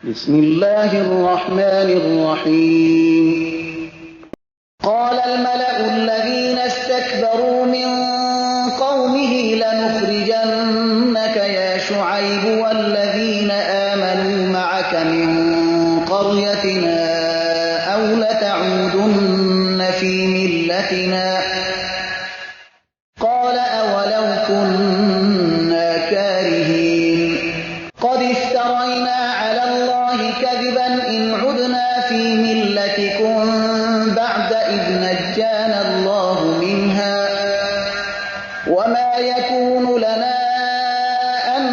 بسم الله الرحمن الرحيم. قال الملأ الذين استكبروا من قومه لنخرجنك يا شعيب والذين آمنوا معك من قريتنا أو لتعودن في ملتنا قال أولو كنا كارهين قد افترينا على الله كذبا إن عدنا في ملتكم بعد إذ نجانا الله منها وما يكون لنا أن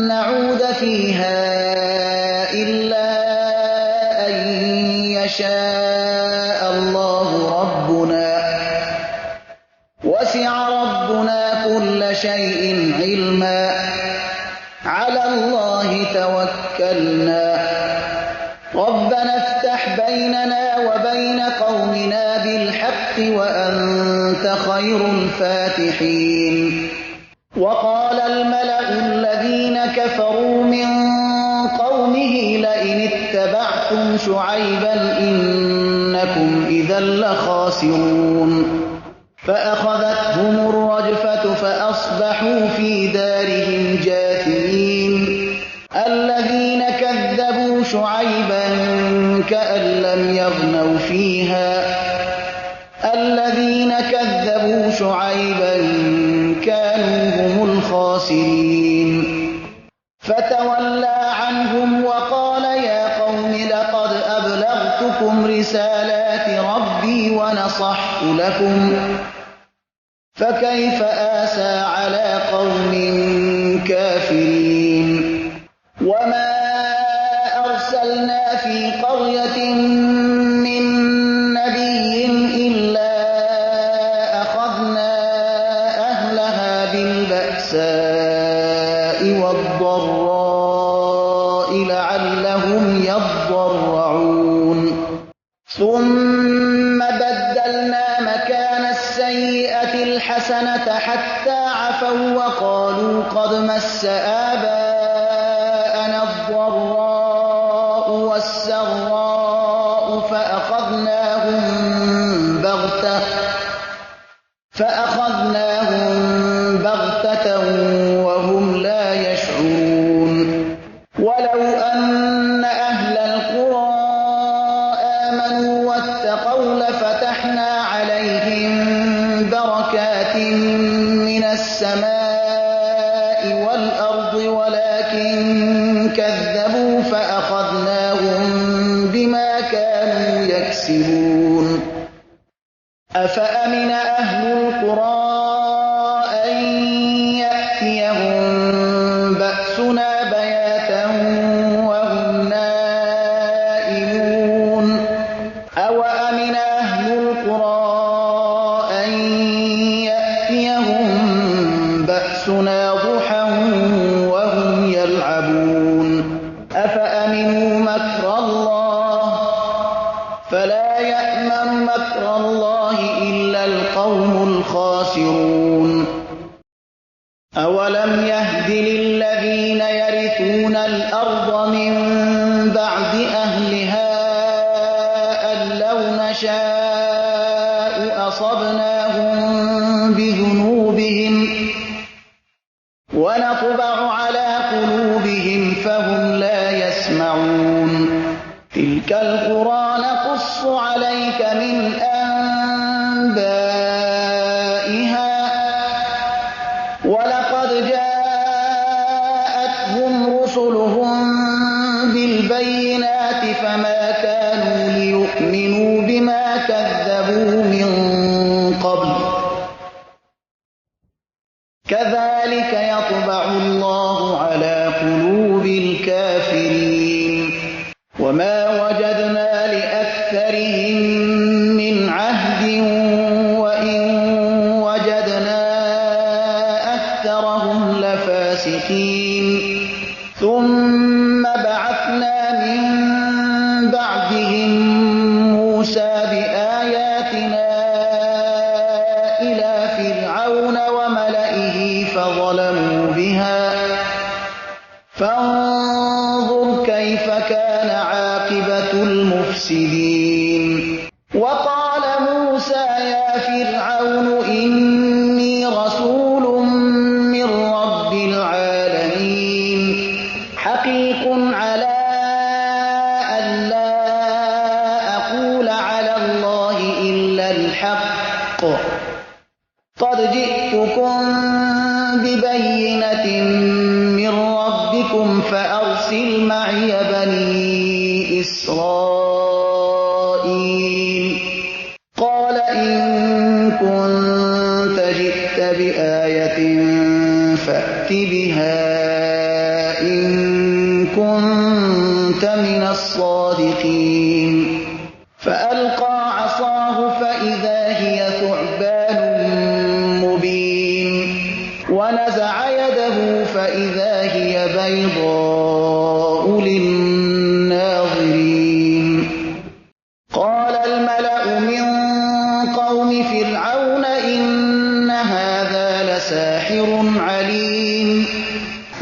نعود فيها إلا أن يشاء الله ربنا وسع ربنا كل شيء علما على الله توكلنا ربنا افتح بيننا وبين قومنا بالحق وأنت خير الفاتحين. وقال الملأ الذين كفروا من قومه لئن اتبعتم شعيبا إنكم إذا لخاسرون فأخذتهم الرجفة فأصبحوا في دارهم جاثمين. الذين كذبوا شعيبا كأن لم يغنوا فيها الذين كذبوا شعيبا كانوا هم الخاسرين. فتولى عنهم وقال يا قوم لقد أبلغتكم رسالات ربي ونصحت لكم فكيف آسى على قوم كافرين. وما أرسلنا في قرية من نبي إلا أخذنا أهلها بالبأساء والضراء لعلهم يضرعون ثم بدلنا مكان السيئة الحسنة حتى عفوا وقالوا قد مس آباءنا الضراء والسراء فأخذناهم بغتة وهم لا يشعرون. ولو أن أهل القرى آمنوا واتقوا لفتحنا عليهم بركات من السماء والأرض ولكن كذبوا فأخذناهم بما كانوا يكسبون. أفأمن أهل القرى أن يأتيهم بأسنا بياتا وهم نائمون أوأمن أهل القرى أن يأتيهم بأسنا ضحى وهم يلعبون أفأمنوا مكر الله فلا يأمن مكر الله إلا القوم الخاسرون. أولم يهد للذين يرثون الأرض من بعد أهلها أن لو نشاء أصبناهم بذنوبهم ونطبع على قلوبهم فهم لا يسمعون. تلك القرى نقص عليك من أنبائها ولقد جاءتهم رسلهم بالبينات فما كانوا ليؤمنوا بما كذبوا من قبل كذلك يطبع الله على قلوب الكافرين. وما وجدنا لأكثرهم من عهد وإن وجدنا أكثرهم لفاسقين. ثم بعثنا من بعدهم موسى بآياتنا إلى فرعون وملئه فظلموا بها فانظر كيف كان عاقبة المفسدين وقال موسى يا فرعون إني رسول من رب العالمين حقيق على أن لا أقول على الله إلا الحق قد جئتكم ببينة من ربكم فأرسل معي بني إسرائيل قال إن كنت جئت بآية فأت بها إن كنت من الصادقين فألقى عصاه فإذا هي ثعبان مبين ونزع يده فإذا هي بيضاء للناظرين قال الملأ من قوم فرعون إن هذا لساحر عليم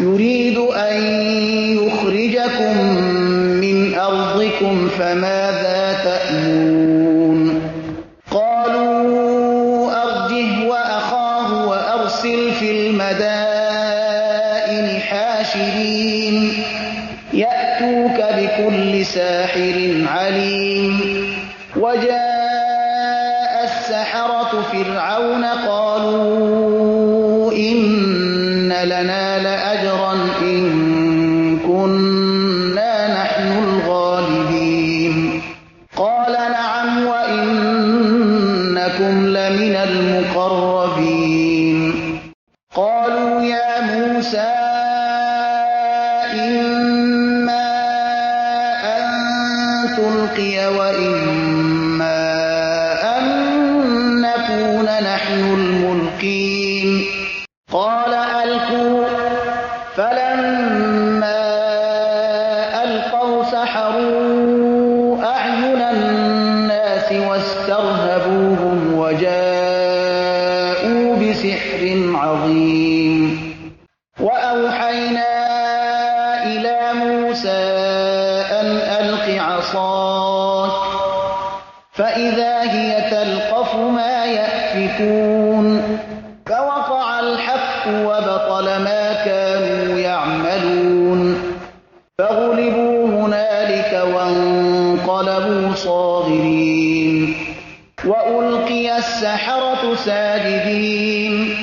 يريد أن يخرجكم من أرضكم فماذا تأمرون قالوا أرجه وأخاه وأرسل في المدائن حاشرين يأتوك بكل ساحر عليم وجاء السحرة فرعون قالوا إن لنا لأجرا إن كنا نحن الغالبين قال نعم وإنكم لمن المقربين قالوا يا موسى إما أن تلقي وإما أن نكون نحن الملقين قال ألقوا فلما ألقوا سحروا أعين الناس واسترهبوهم وجاءوا بسحر عظيم وأوحينا إلى موسى أن ألق عصاك فإذا هي تلقف ما يأفكون فوقع الحق وبطل ما كانوا يعملون فغلبوا هنالك وانقلبوا صاغرين وألقي السحرة ساجدين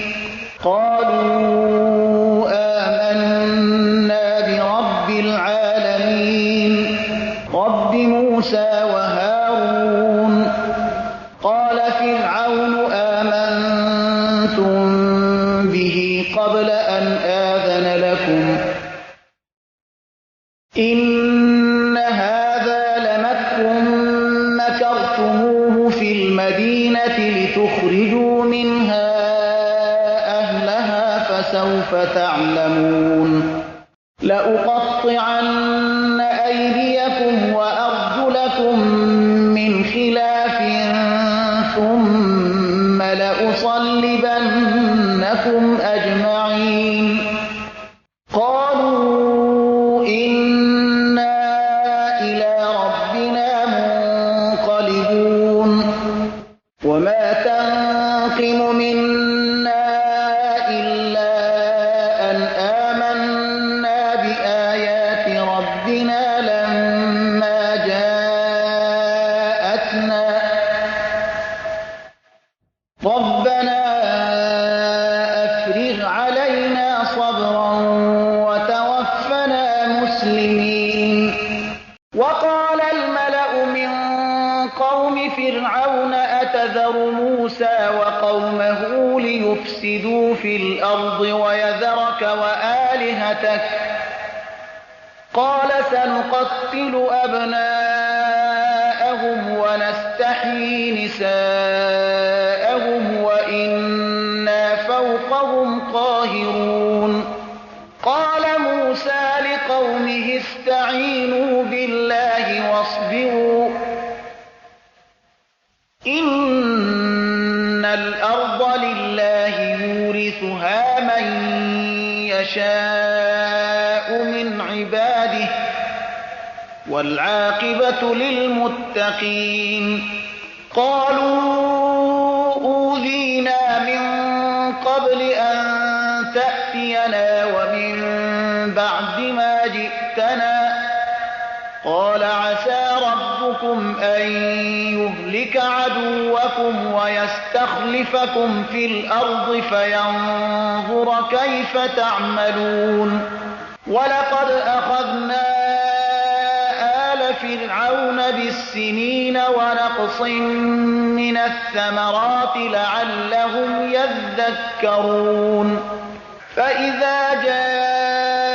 قالوا آمنا برب العالمين رب موسى وهارون قال فرعون آمنتم به قبل أن آذن لكم إن هذا لمكر مكرتموه في المدينة لتخرجوا منها أهلها فسوف تعلمون لأقطعن أيديكم وأرجلكم من خلاف ثم لأصلبنكم أجمعين قالوا إنا إلى ربنا منقلبون وما تنقم منا إلا أن آمنا بآيات ربنا لما جاءتنا ربنا أفرغ علينا صبرا وتوفنا مسلمين وقال الملأ من قوم فرعون أتذر موسى وقومه ليفسدوا في الأرض ويذرك وآلهتك قال سنقتل أبناءهم ونستحيي نساءهم وإنا فوقهم قاهرون قال موسى لقومه استعينوا بالله واصبروا إن الأرض لله يورثها من يشاء من عباده والعاقبة للمتقين. قالوا أوذينا من قبل أن تأتينا ومن بعد ما جئتنا. قال عسى ربكم أن يهلك عدوكم ويستخلفكم في الأرض فينظر كيف تعملون. ولقد أخذنا آل فرعون بالسنين ونقص من الثمرات لعلهم يذكرون. فإذا جاءتهم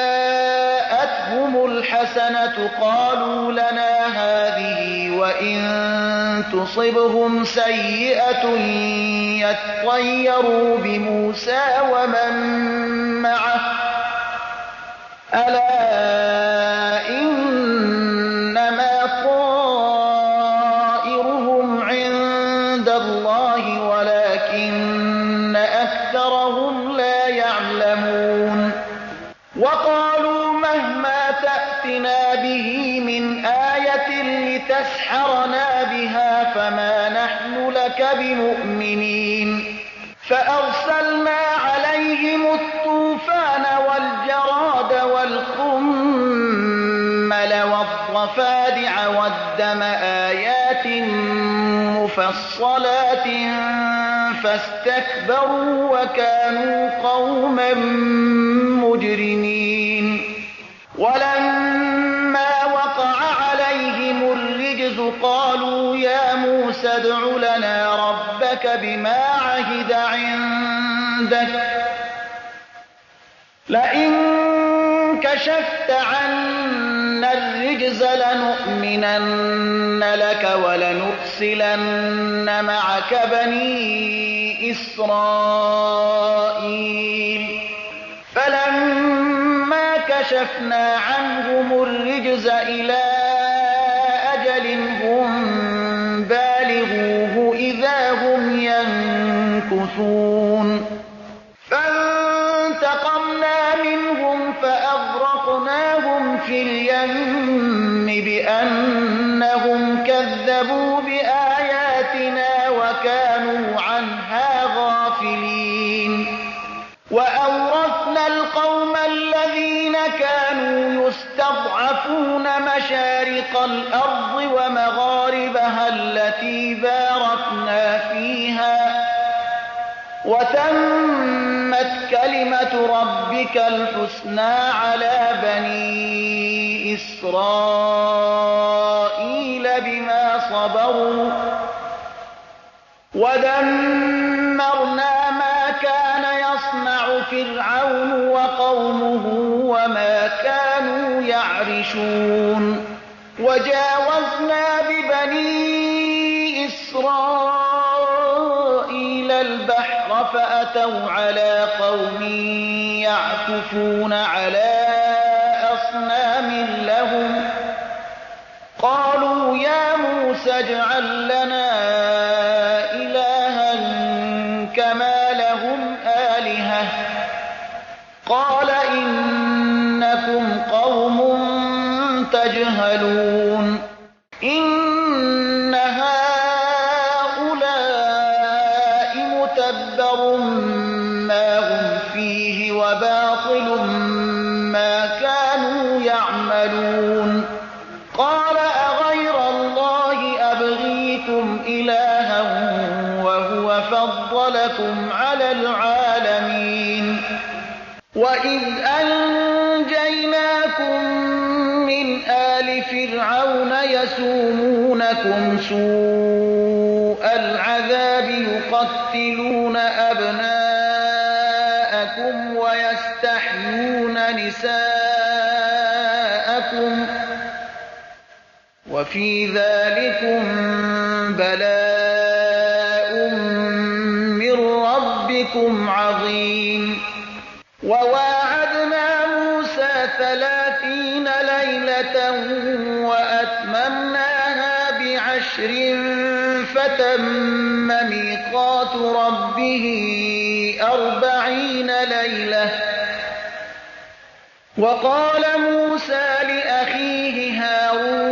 الحسنة قالوا لنا هذه وإن تصبهم سيئة يطيروا بموسى ومن معه ألا إنما طائرهم عند الله ولكن أكثرهم لا يعلمون. وقالوا مهما تأتنا به من آية لتسحرنا بها فما نحن لك بمؤمنين. فأرسلنا عليهم الطوفان والجراد والقمل والضفادع والدم آيات مفصلات فاستكبروا وكانوا قوما مجرمين. ولما وقع عليهم الرجز قالوا يا موسى ادع لنا ربك بما عهد عندك لئن كشفت عنا الرجز لنؤمنن لك ولنرسلن معك بني إسرائيل. فلما كشفنا عنهم الرجز إلى أجل هم بالغوه إذا هم ينكثون. فانتقمنا منهم فأغرقناهم في اليم بأنهم كذبوا بآياتنا وكانوا عنها غافلين. وأورثنا القوم الذين كانوا يستضعفون مشارق الأرض ومغاربها التي باركنا فيها وتمت كلمة ربك الحسنى على بني إسرائيل بما صبروا ودمرنا ما كان يصنع فرعون وقومه وما كانوا يعرشون. وجاوزنا ببني إسرائيل البحر فأتوا على قوم يعكفون على أصنام لهم قالوا يا موسى اجعل لنا إلها كما لهم آلهة قال إنكم قوم تجهلون. إن هؤلاء متبر ما هم فيه وباطل ما كانوا يعملون. قال أغير الله أبغيكم إلها وهو فضلكم على العالمين. وإذ أنجيناكم من آل فرعون يسومونكم سوء العذاب يقتلون أبناءكم ويستحيون نساءكم وفي ذلكم بلاء من ربكم عظيم. وواعدنا موسى 30 ليلة وأتممناها ب10 فتم ميقات ربه 40 ليلة. وقال موسى لأخيه هارون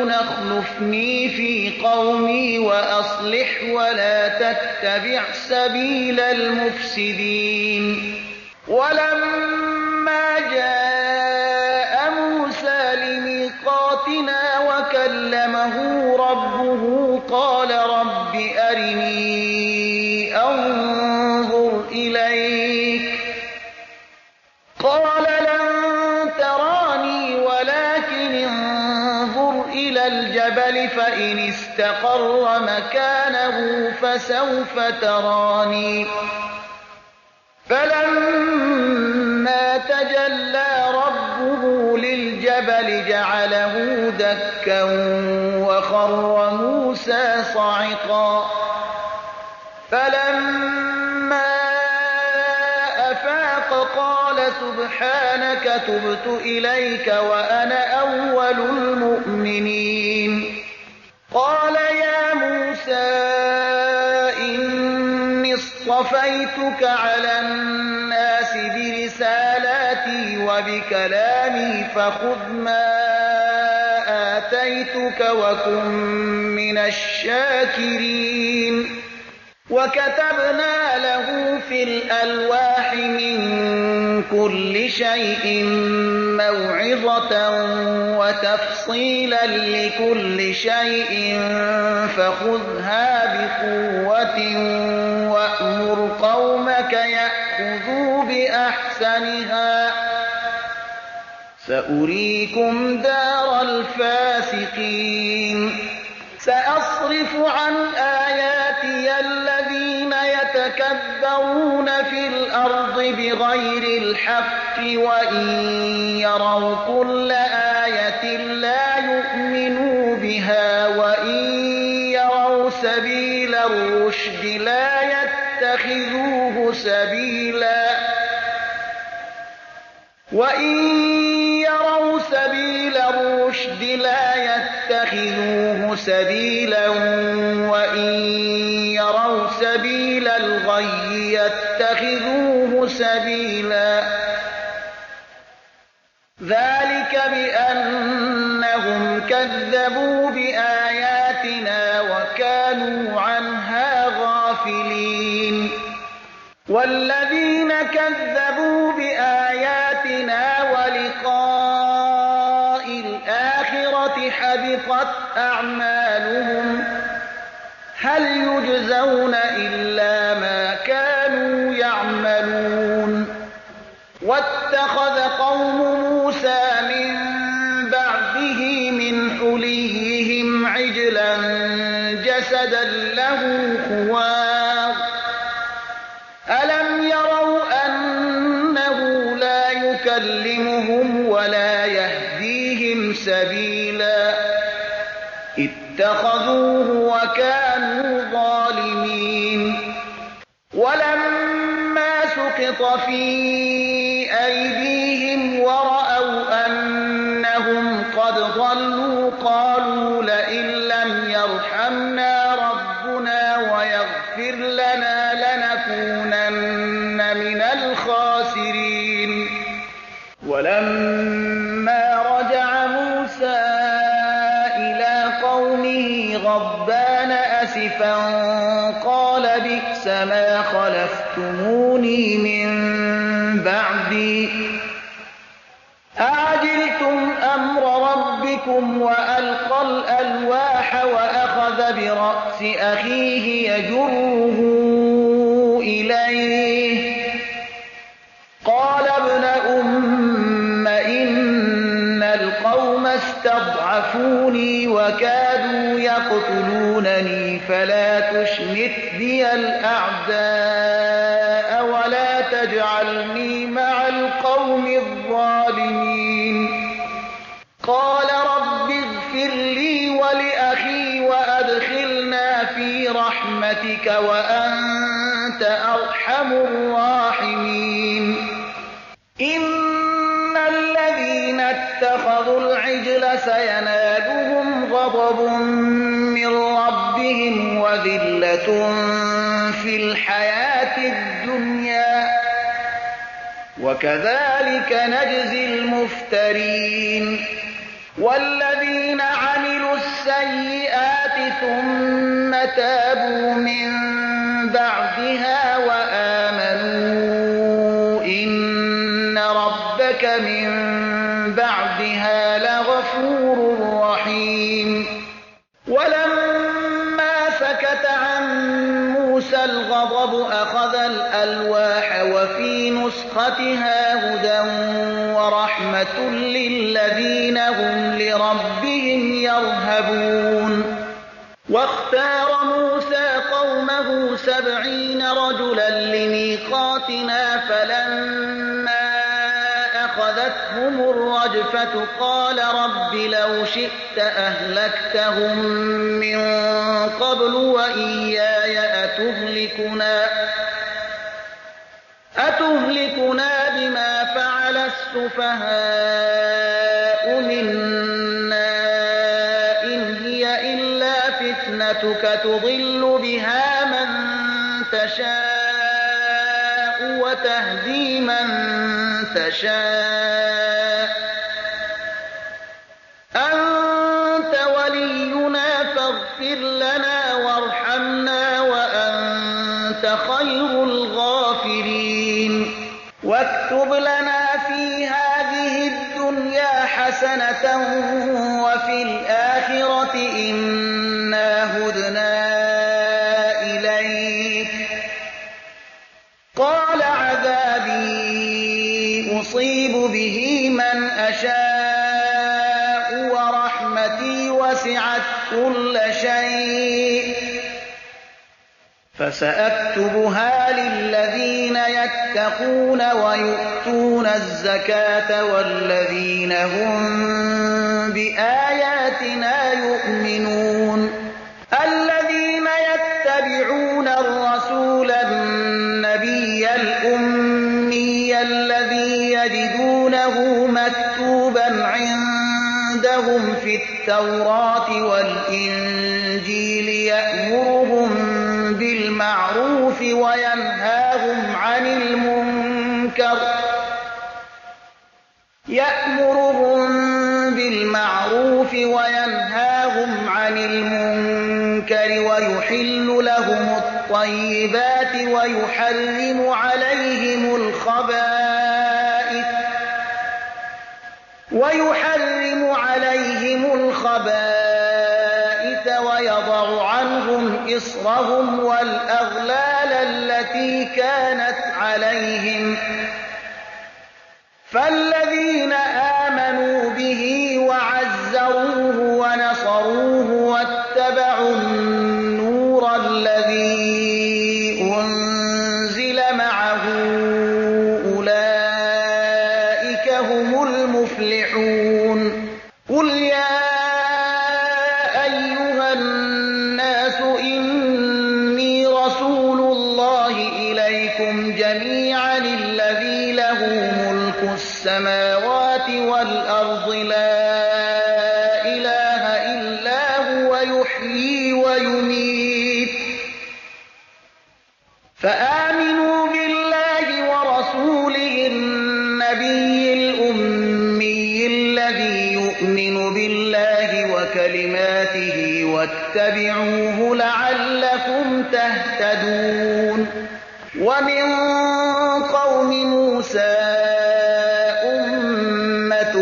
واخلفني في قومي وأصلح ولا تتبع سبيل المفسدين. ولما جاء موسى لميقاتنا وكلمه ربه قال رب أرني أنظر إليك قال لن تراني ولكن انظر إلى الجبل فإن استقر مكانه فسوف تراني. فلما تجلى ربه للجبل جعله دكا وخر موسى صعقا. فلما أفاق قال سبحانك تبت إليك وأنا أول المؤمنين. قال يا موسى إني اصطفيتك على الناس برسالاتي وبكلامي فخذ ما آتيتك وكن من الشاكرين. وكتبنا له في الألواح من كل شيء موعظة وتفصيلا لكل شيء فخذها بقوة وأمر قومك يأخذوا بأحسنها سأريكم دار الفاسقين. سأصرف عن آياتي الذين يتكبرون في الأرض بغير الحق وإن يروا كل آية لا يؤمنوا بها وإن يروا سبيل الرشد لا يتخذوه سبيلا وإن يروا سبيل الغي يتخذوه سبيلا. ذلك بأنهم كذبوا بآياتنا وكانوا عنها غافلين. والذين كذبوا بآياتنا ولقاء الآخرة حبطت أعمالهم هل يجزون إلا ما كانوا يعملون. واتخذ قوم موسى من بعده من حليهم عجلا جسدا له خوار ألم يروا أنه لا يكلمهم ولا يهديهم سبيلا اتخذوه وكانوا ظالمين. ولما سقط في أيديهم ورأوا أنهم قد ضلوا قالوا لئن لم يرحمنا ربنا ويغفر لنا لنكونن من الخاسرين. ولما رجع موسى إلى قومه غضبان أسفا قال بئس ما خلفتموني من بعدي أعجلتم أمر ربكم وألقى الألواح وأخذ برأس أخيه يجره إليه قال ابن أم إن القوم استضعفوني وكادوا يقتلونني فلا تشمت بي الأعداء ولا تجعلني مع القوم الظالمين. قال رب اغفر لي ولأخي وأدخلنا في رحمتك وأنت أرحم الراحمين. إن الذين اتخذوا العجل سينالهم غضب من ربهم وذلة في الحياة الدنيا وكذلك نجزي المفترين. والذين عملوا السيئات ثم تابوا من بعدها وآمنوا إن ربك من بعدها لغفور رحيم. ولما سكت عن موسى الغضب أخذ الألواح وفي نسختها هدى ورحمة للذين هم لربهم يرهبون. واختار موسى قومه 70 رجلا لميقاتنا فلما أخذتهم الرجفة قال رب لو شئت أهلكتهم من قبل وإياي أتهلكنا بما فعل السفهاء منا إن هي إلا فتنتك تضل بها من تشاء وتهدي من تشاء أنت ولينا فاغفر لنا وارحمنا وأنت خير الغافرين. واكتب لنا في هذه الدنيا حسنة وفي الآخرة إنا هدنا إليك. قال عذابي أصيب به من أشاء ورحمتي وسعت كل شيء فسأكتبها للذين يتقون ويؤتون الزكاة والذين هم بآياتنا يؤمنون. الذين يتبعون الرسول النبي الأمي الذي يجدونه مكتوبا عندهم في التوراة والإنجيل يأمرهم بالمعروف وينهاهم عن المنكر ويحل لهم الطيبات ويحرم عليهم الخبائث ويضع عنهم إصرهم والأغلال التي كانت عليهم. فالذين آمنوا به وعزروه ونصروه واتبعوا النور الذي أنزل معه أولئك هم المفلحون. قل يا أيها الناس إني رسول الله إليكم جميعا الذي له ملك السماوات والأرض لا إله إلا هو يحيي ويميت فآمنوا بالله ورسوله النبي الأمي الذي يؤمن بالله وكلماته واتبعوه لعلكم تهتدون. ومن قوم موسى أمة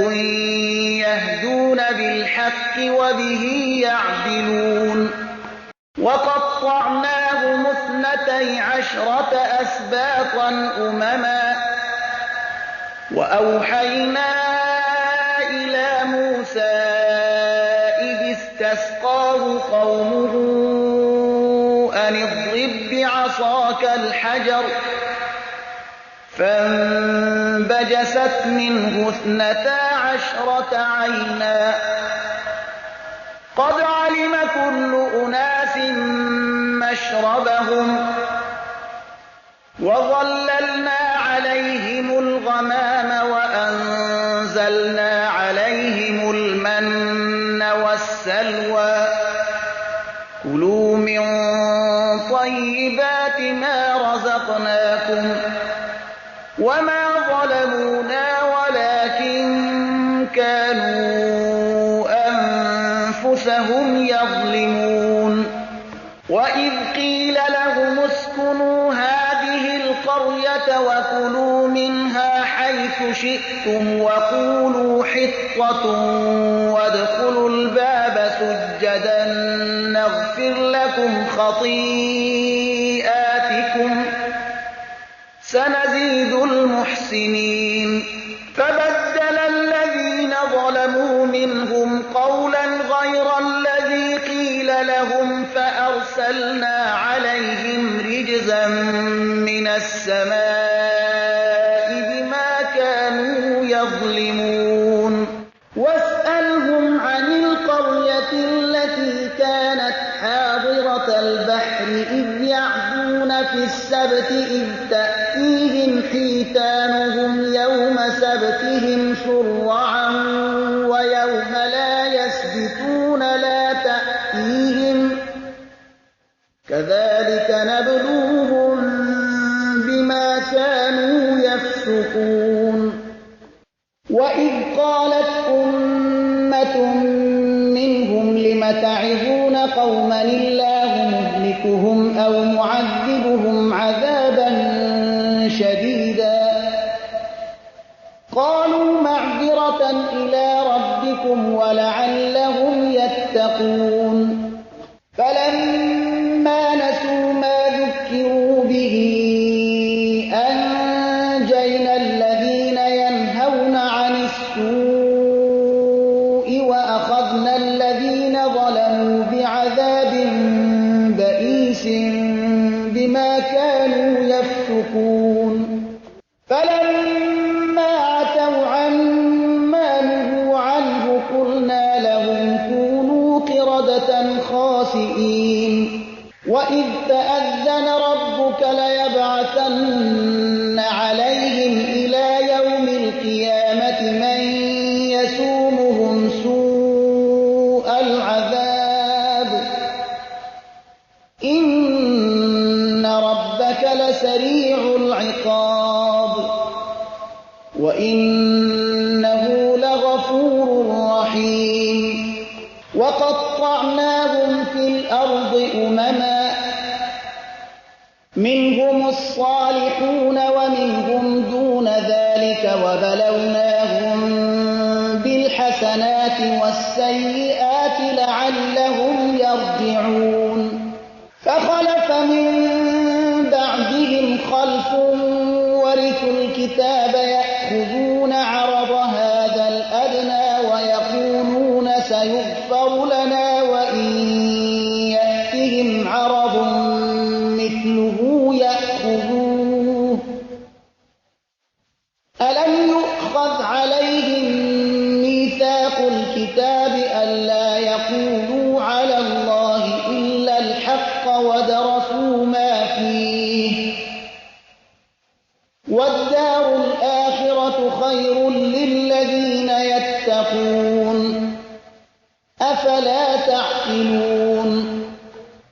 يهدون بالحق وبه يعدلون. وقطعناهم 12 أسباطا أمما وأوحينا إلى موسى إذ استسقاه قومه أن اضرب بعصاك الحجر فانبجست منه 12 عينا قد علم كل أناس مشربهم وظللنا عليهم الغمام وأنزلنا عليهم المن والسلوى كلوا من طيبات ما رزقناكم وما ظلمونا ولكن كانوا أنفسهم هم يظلمون وإذ قيل لهم اسكنوا هذه القرية وكلوا منها حيث شئتم وقولوا حطة وادخلوا الباب سجدا نغفر لكم خطيئاتكم سنزيد المحسنين فبدل الذين ظلموا منهم قولا غير الذي قيل لهم فأرسلنا عليهم رجزا من السماء بما كانوا يظلمون واسألهم عن القرية التي كانت حاضرة البحر إذ يعدون في السبت إذ تأتيهم حيتانهم يوم سبتهم شرعا ويوم لا يسبتون لا تأتيهم كذلك نبلوهم بما كانوا يفسقون وإذ قالت أمة منهم لم تعظون قوما الله مهلكهم أو معذبهم عذابا شديدا قالوا معذرة إلى ربكم ولعلهم يتقون فلما نسوا ما ذكروا به أنجينا الذين ينهون عن السوء وأخذنا الذين ظلموا بعذاب بئيس بما كانوا يفسقون فلما عتوا عما نهوا عنه قلنا لهم كونوا قردة خاسئين وإذ تأذن ربك ليبعثن عليهم إلى يوم القيامة من يسومهم سوء العذاب إن ربك لسريع العقاب وإنه لغفور رحيم وقطعناهم في الأرض أمما منهم الصالحون ومنهم دون ذلك وبلوناهم بالحسنات والسيئات لعلهم يرجعون فخلف من بعدهم خلف ورثوا الكتاب يأخذون عرض هذا الأدنى ويقولون سيغفر لنا وإن يأتهم عرض مثله يأخذوه ألم يؤخذ عليهم ميثاق الكتاب ألا يقولوا على الله إلا الحق ودرسوا ما فيه والدار الآخرة خير للذين يتقون أفلا تعقلون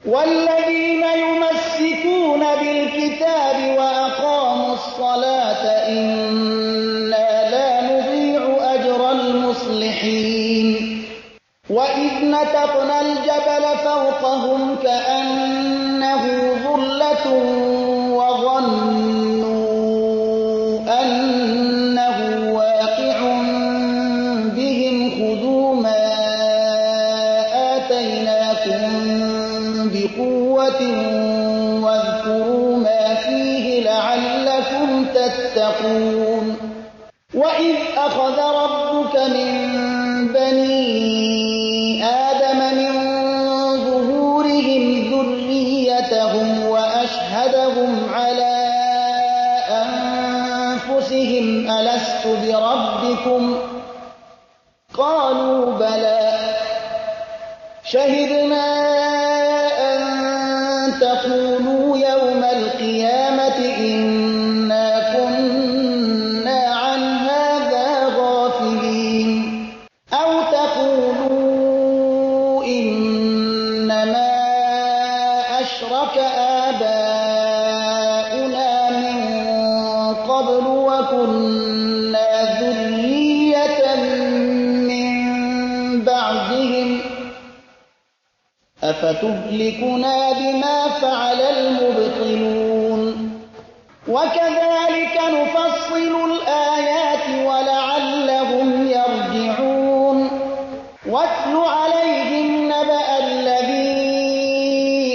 والذين يمسكون بالكتاب وأقاموا الصلاة إنا لا نضيع أجر المصلحين وإذ نتقنا الجبل فوقهم كأنه ظلة وظنوا أنه واقع بهم خذوا ما آتيناكم بقوة واذكروا ما فيه لعلكم تتقون وإذ أخذ ربك من بني آدم من ظهورهم ذريتهم وأشهدهم على أنفسهم ألست بربكم قالوا بلى شهدنا أن تقولوا يوم القيامة إنا كنا عن هذا غافلين أو تقولوا إنما أشرك آباؤنا من قبل وكنا ذرية من بعدهم أفتهلكنا بما فعل المبطلون وكذلك نفصل الآيات ولعلهم يرجعون واتل عليهم نبأ الذي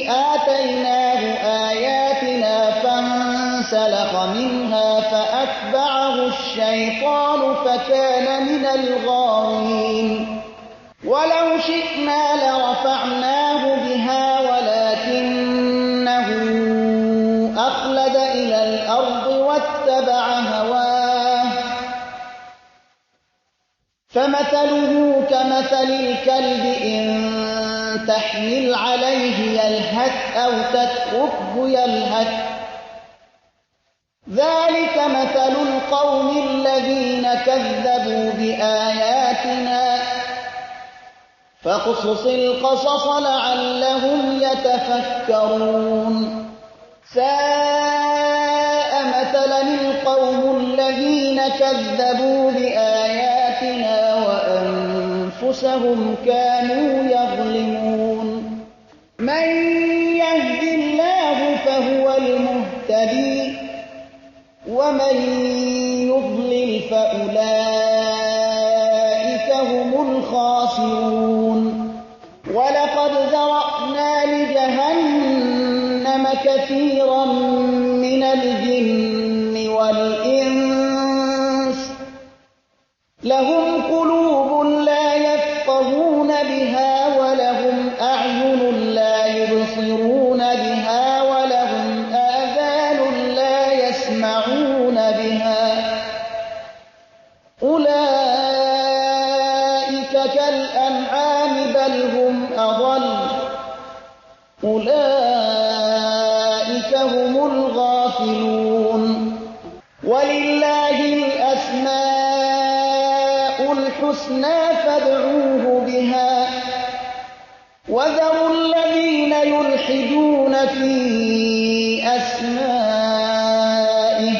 آتيناه آياتنا فانسلخ منها فأتبعه الشيطان فكان من الغاوين ولو شئنا لرفعناه بها ولكنه أخلد إلى الأرض واتبع هواه فمثله كمثل الكلب إن تحمل عليه يلهث أو تتركه يلهث ذلك مثل القوم الذين كذبوا بآياتنا فاقصص القصص لعلهم يتفكرون ساء مثلا القوم الذين كذبوا بآياتنا وأنفسهم كانوا يظلمون من يهد الله فهو المهتدي ومن يضلل فأولئك هم الخاسرون ولقد ذرأنا لجهنم كثيرا من الجن والإنس لهم قلوب لا يفقهون بها ولهم أعين لا يبصرون بها ولهم آذان لا يسمعون بها أولئك كالأنعام بل هم أضل أولئك هم الغافلون ولله الأسماء الحسنى فادعوه بها وذروا الذين يلحدون في أسمائه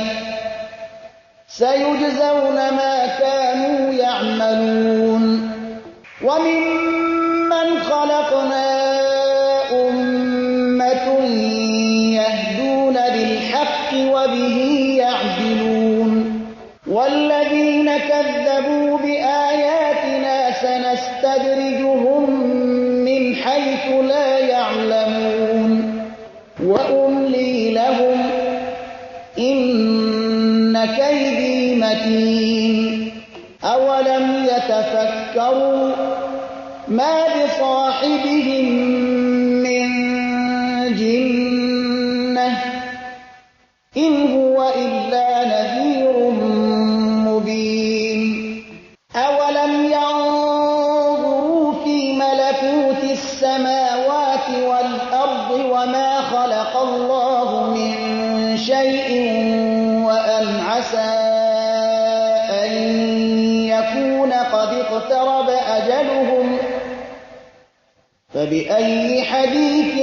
سيجزون ما كانوا يعملون وممن خلقنا أمة يهدون بالحق وبه يعدلون والذين كذبوا بآياتنا سنستدرجهم من حيث لا يعلمون وأملي لهم إن كيدي متين أولم يتفكروا ما بصاحبهم من جنة إن هو إلا نذير مبين أولم ينظروا في ملكوت السماوات والأرض وما خلق الله من شيء وأن عسى أن يكون قد اقترب أجلهم فبأي حديث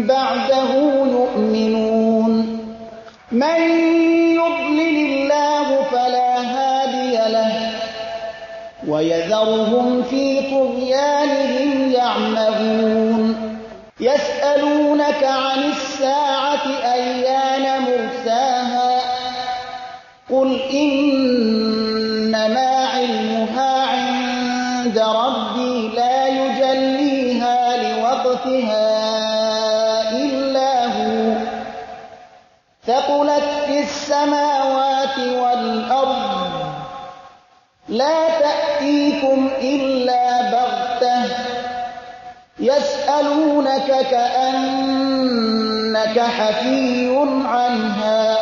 بعده يؤمنون من يضلل الله فلا هادي له ويذرهم في طغيانهم يعمهون يسألونك عن الساعة أيان مرساها قل إنما علمها عند ربي لا يجليها لوقتها إلا هو ثقلت في السماوات والأرض لا تأتيكم إلا بغتة يسألونك كأنك حفي عنها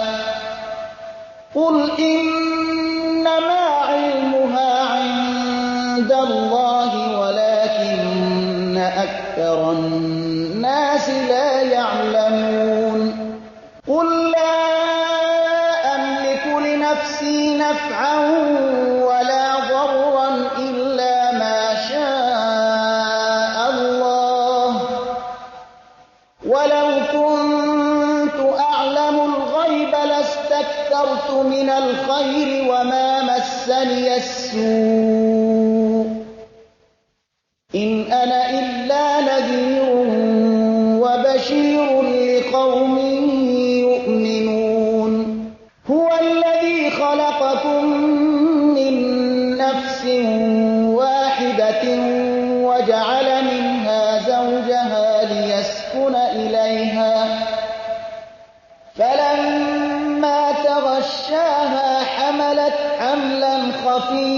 قل إنما علمها عند الله ولكن أكثر الناس لا يعلمون قل لا أملك لنفسي نفعا ولا ضرا إلا ما شاء الله ولو كنت أعلم الغيب لاستكثرت من الخير وما مسني السوء إن أنا إلا نذير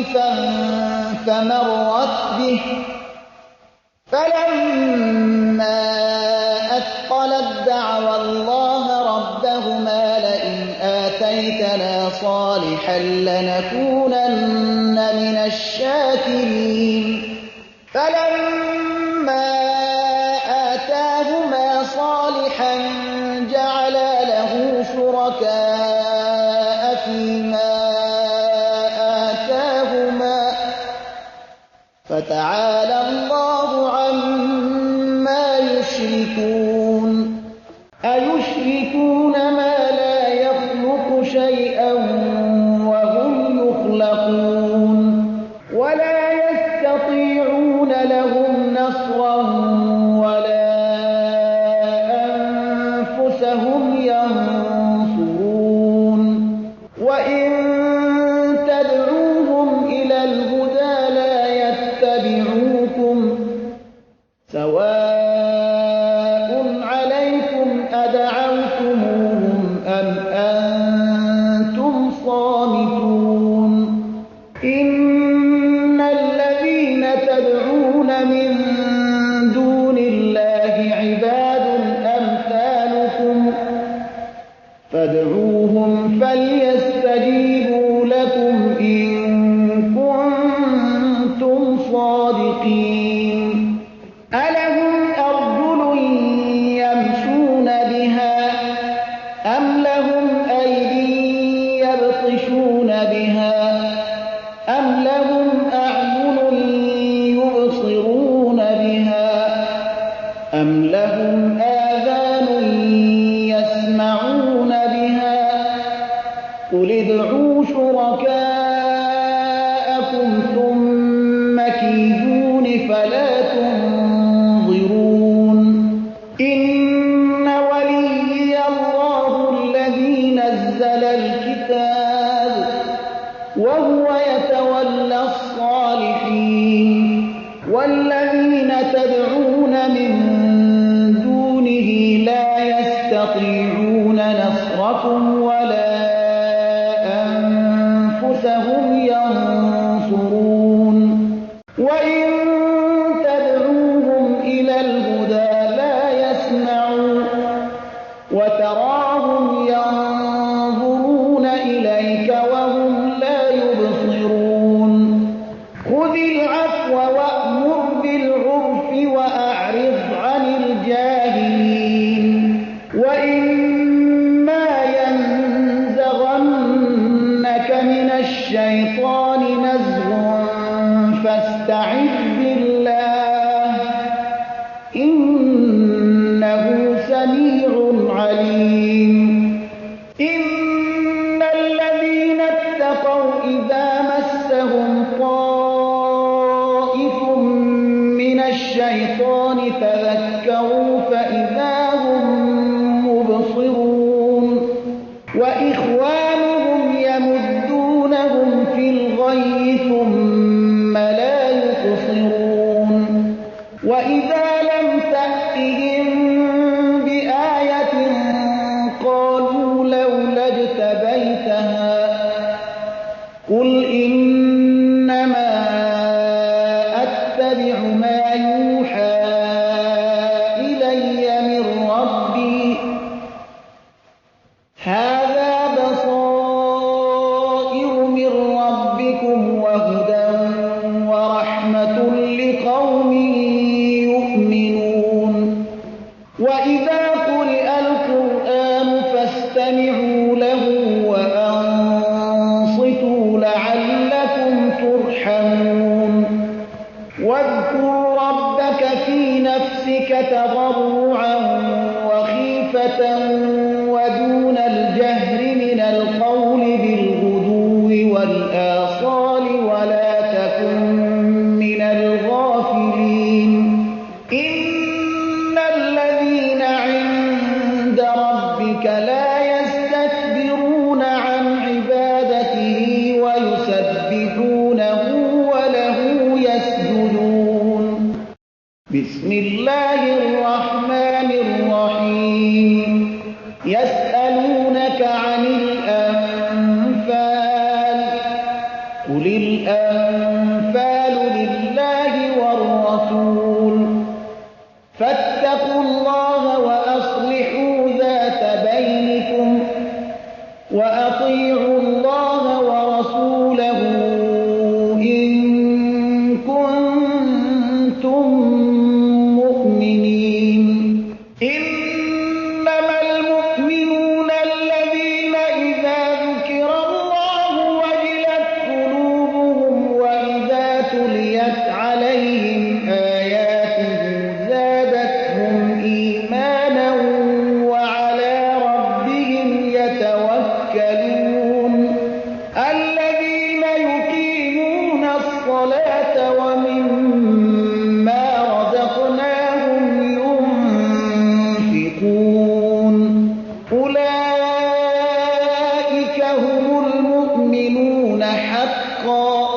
خفيفا فمرت به فلما أثقلت دعوا الله ربهما لئن آتيتنا صالحا لنكونن من الشاكرين فلما آتاهما صالحا جعلا له شركاء فيما آتاهما فتعالى الله عما يشركون أيشركون ما لا يخلق شيئا وهم يخلقون ولا يستطيعون لهم نصرا ولا أنفسهم ينصرون وإن تدعوهم إلى الهدى لا يتبعوكم سواء عليكم أدعوتموهم أم أنتم صامتون إن الذين تدعون من دون الله عباد أمثالكم فادعوهم فليستجيبوا لكم إن كنتم صادقين ألهم أرجل يمشون بها أم لهم أيدي يبطشون بها أم لهم أعين يبصرون بها أم لهم آذان يسمعون بها قل ادعوا شركاءكم ثم كيدون فلا تنظرون إن وليي الله الذي نزل الكتاب وهو يتولى الصالحين والذين تدعون من دونه لا يستطيعون نصركم ولا أنفسهم ينصرون وإن تدعوهم إلى الهدى لا يسمعون وتراهم ينظرون إليك وهم لا يبصرون خذ العفو وأمر بالعرف وأعرض عن الجاهلين وإما ينزغنك من الشيطان نزغ فاستعذ بالله إنه سميع عليم إن الذين اتقوا إذا مسهم طائف من الشيطان تذكروا فإذا هم مبصرون وإخوانهم يمدونهم في الغي ثم لا يقصرون وإذا لم تأتهم بآية قالوا لولا اجتبيتها قل إنما أتبع ما يوحى إلي من ربي هذا بصائر من ربكم وهدى ورحمة لقوم يؤمنون وإذا قرئ القرآن فاستمعوا له وأنصتوا لعلكم ترحمون واذكر ربك في نفسك تضرعا وخيفة ودون الجهر من القول بالغدو والآصال ولا تكن من الغافلين إن الذين عند ربك لا يستكبرون عن عبادته ويسبحونه وله يسجدون بسم الله الرحمن الرحيم يسألونك عن الأنفال قل الأنفال عليهم آياته زادتهم إيمانا وعلى ربهم يتوكلون الذين يقيمون الصلاة ومما رزقناهم ينفقون أولئك هم المؤمنون حقا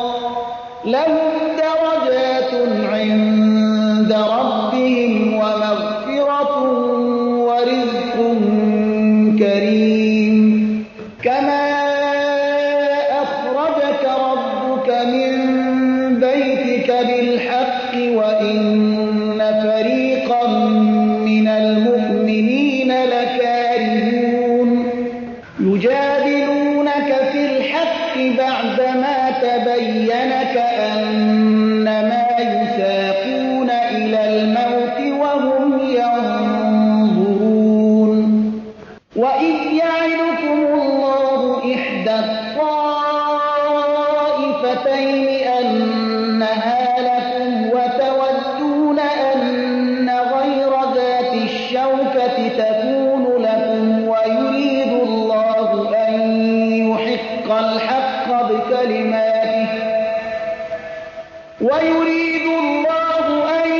لهم درجات عند ربهم ومغفرة ورزق كريم كما أخرجك ربك من بيتك بالحق وإن فريقا من المؤمنين لكارهون يجادلونك في الحق بعدما تبين كأنما يساقون إلى الموت وهم ينظرون وإذ يعدكم الله إحدى الطائفتين أنها لكم وتودون أن غير ذات الشوكة تكون لكم ويريد الله أن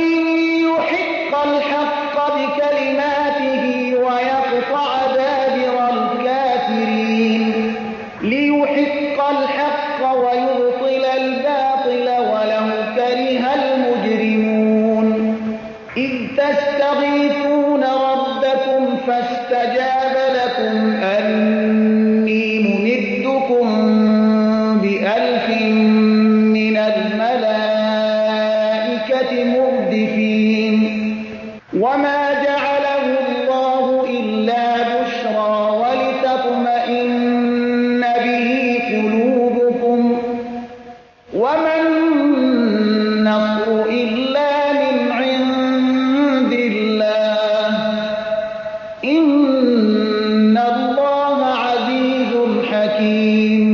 يحق الحق بكلماته ويقطع دابر الكافرين ليحق الحق ويبطل الباطل ولو كره المجرمون إذ تستغيثون ربكم فاستجاب لكم أني ممدكم بألف من الملائكة مردفين وما جعله الله إلا بشرى ولتطمئن به قلوبكم وما النصر إلا من عند الله إن الله عزيز حكيم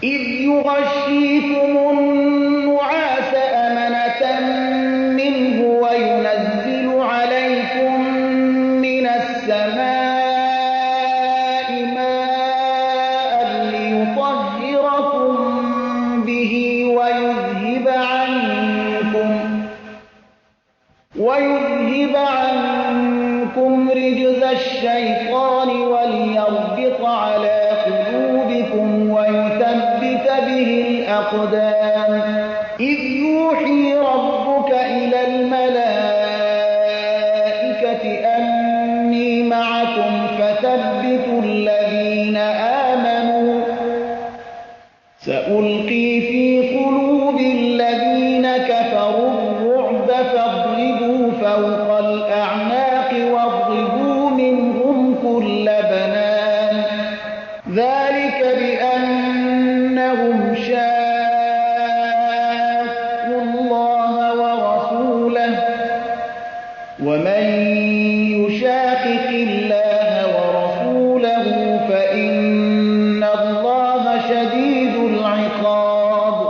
إذ يغشيكم النعاس أمنة منه وينزل عليكم من السماء ماء ليطهركم به ويذهب عنكم رجز الشيطان وليربط على قلوبكم ويثبت به الأقدام إذ يوحي ربك إلى الملائكة أني معكم فثبتوا الذين آمنوا سألقي في قلوب الذين كفروا الرعب فاضربوا فوق الأعناق واضربوا منهم كل بنان ذلك بأنهم شاقوا الله ورسوله ومن يشاقق الله ورسوله فإن الله شديد العقاب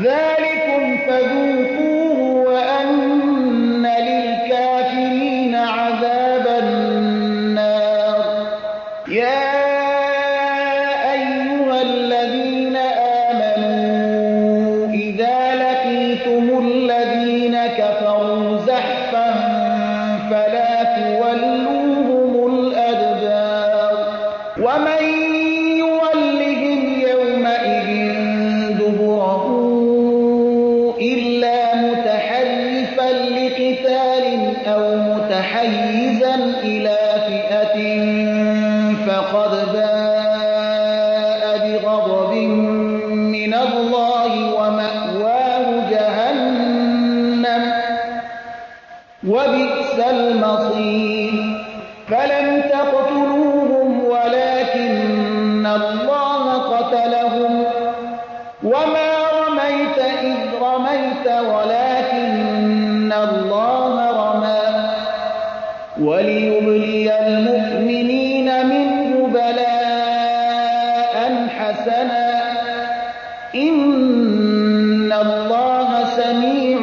ذلكم فذوقوه وأن للكافرين عذاب النار يا أيها الذين آمنوا إذا لقيتم الذين كفروا زحفا فلا تولوهم الأدبار ومن يولهم يومئذ دبره إلا متحرفا لقتال أو متحيزا إلى فئة فقد باء بغضب من الله ومأواه جهنم وبئس المصير فلم تقتلوهم ولكن الله قتلهم وما رميت إذ رميت ولكن الله رمى وليبلي المؤمنين منه بلاء حسنا إن الله سميع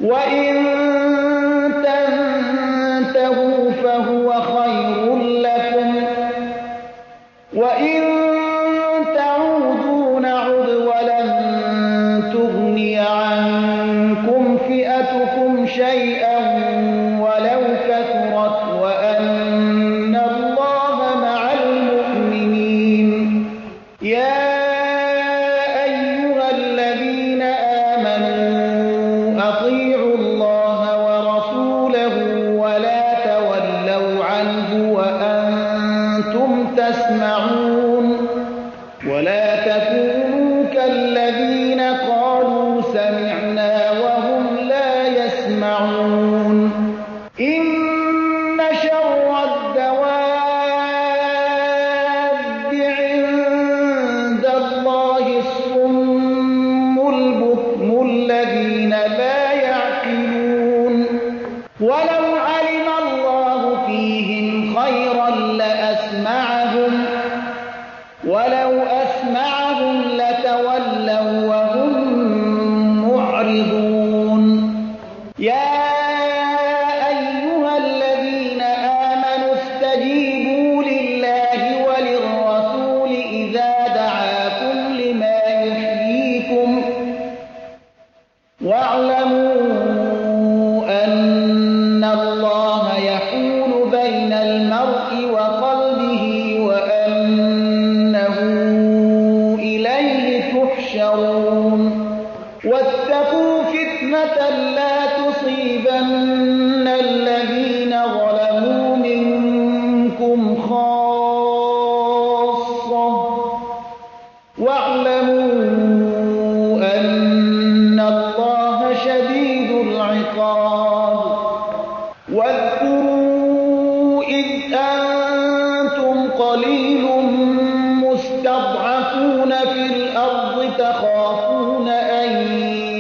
وإن تنتهوا فهو خير لكم وإن تعودوا نعد ولن تغني عنكم فئتكم شيئا ولو كثرت وأن الله مع المؤمنين. يا أيها الذين آمنوا أطيعوا الله ورسوله ولا تولوا عنه وأنتم تسمعون ولا تكونوا كالذين قالوا سمعنا وهم لا يسمعون. إن شر الدواب عند الله الصم البكم الذين لا يعقلون. ولو علم الله فيهم خيرا ولو أسمعهم لتولوا وهم معرضون. يا أيها الذين آمنوا استجيبوا لله وللرسول إذا دعاكم لما يحييكم واعلموا أن الله يحول بين المرء وقلبه وأنه إليه تحشرون. واتقوا فتنة لا تصيبن الذين ظلموا منكم خاصة واعلموا أن الله شديد العقاب. واذكروا إذ أنتم قليل مستضعفون في الأرض تخافون أن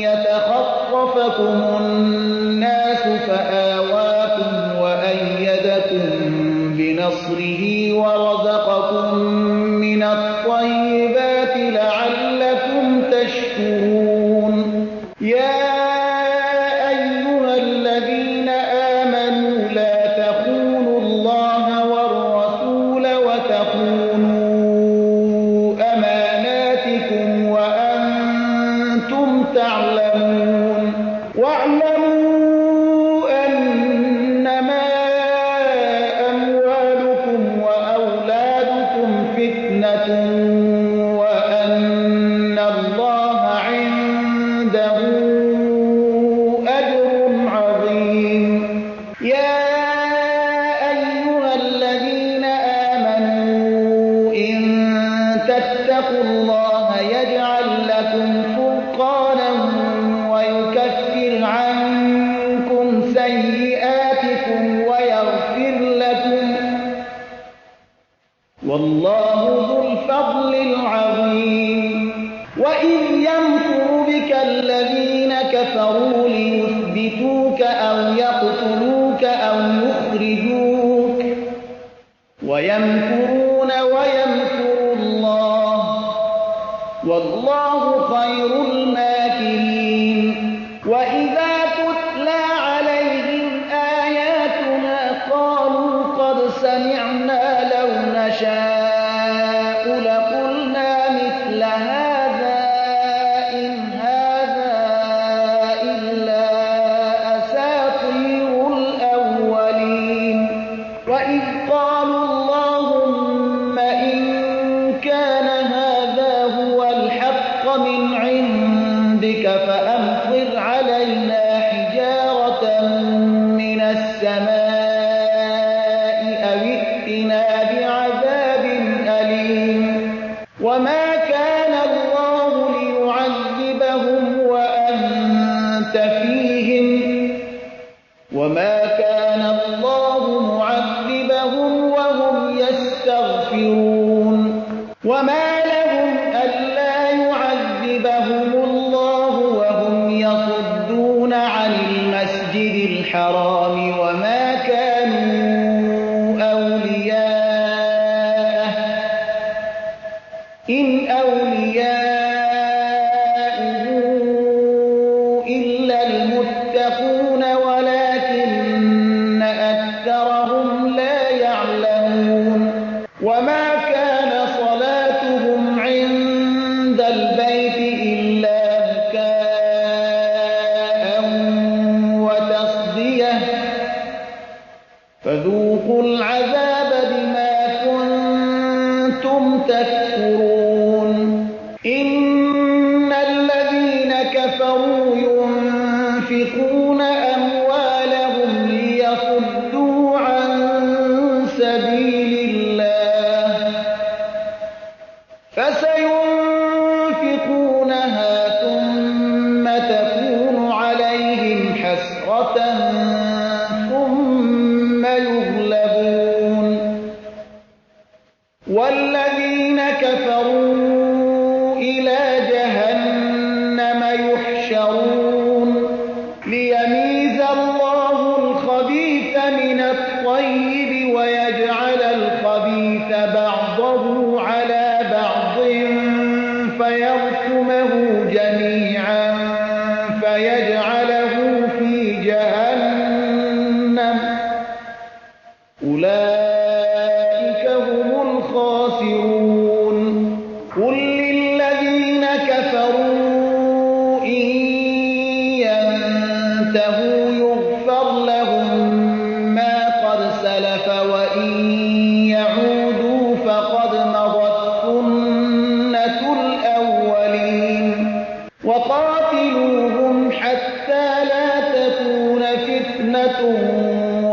يتخطفكم الناس فآواكم وأيدكم بنصره ورزقكم من الطيبات لعلكم تشكرون. يا أيها الذين آمنوا لا تخونوا الله والرسول وتخونوا أماناتكم وأنتم تعلمون. واعلموا أنما أموالكم وأولادكم فتنة وأن الله عنده أجر عظيم. يا أيها الذين آمنوا إن تتقوا الله يجعل لكم فرقانا ويكفر عنكم سيئاتكم ويغفر لكم والله ذو الفضل العظيم. وإذ يمكر بك الذين كفروا ليثبتوك أو يقتلوك أو يخرجوك ويمكرون ويمكر الله والله خير الماكرين. وإذا تتلى عليهم آياتنا قالوا قد سمعنا لو نشاء لقلنا مثل هذا إن هذا إلا أساطير الأولين. وإذ قالوا اللهم إن كان هذا هو الحق من عندك فأمطر علينا حجارة من السماء أو ائتنا بعذاب أليم. وما كان الله ليعذبهم وأنت فيهم وما كان الله معذبهم وهم يستغفرون. وما لهم ألا يعذبهم الله وهم يصدون عن المسجد الحرام وما كانوا أولياءه إن أولياؤه إلا المتقون وقاتلوهم حتى لا تكون فتنة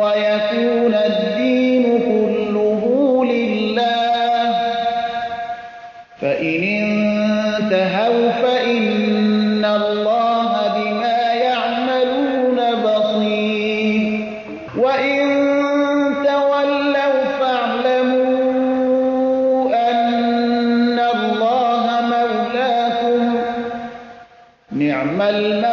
ويكون الدين كله لله، فإن انتهوا فإن الله بما يعملون بصير، وإن تولوا فاعلموا أن الله مولاكم، نعم المولى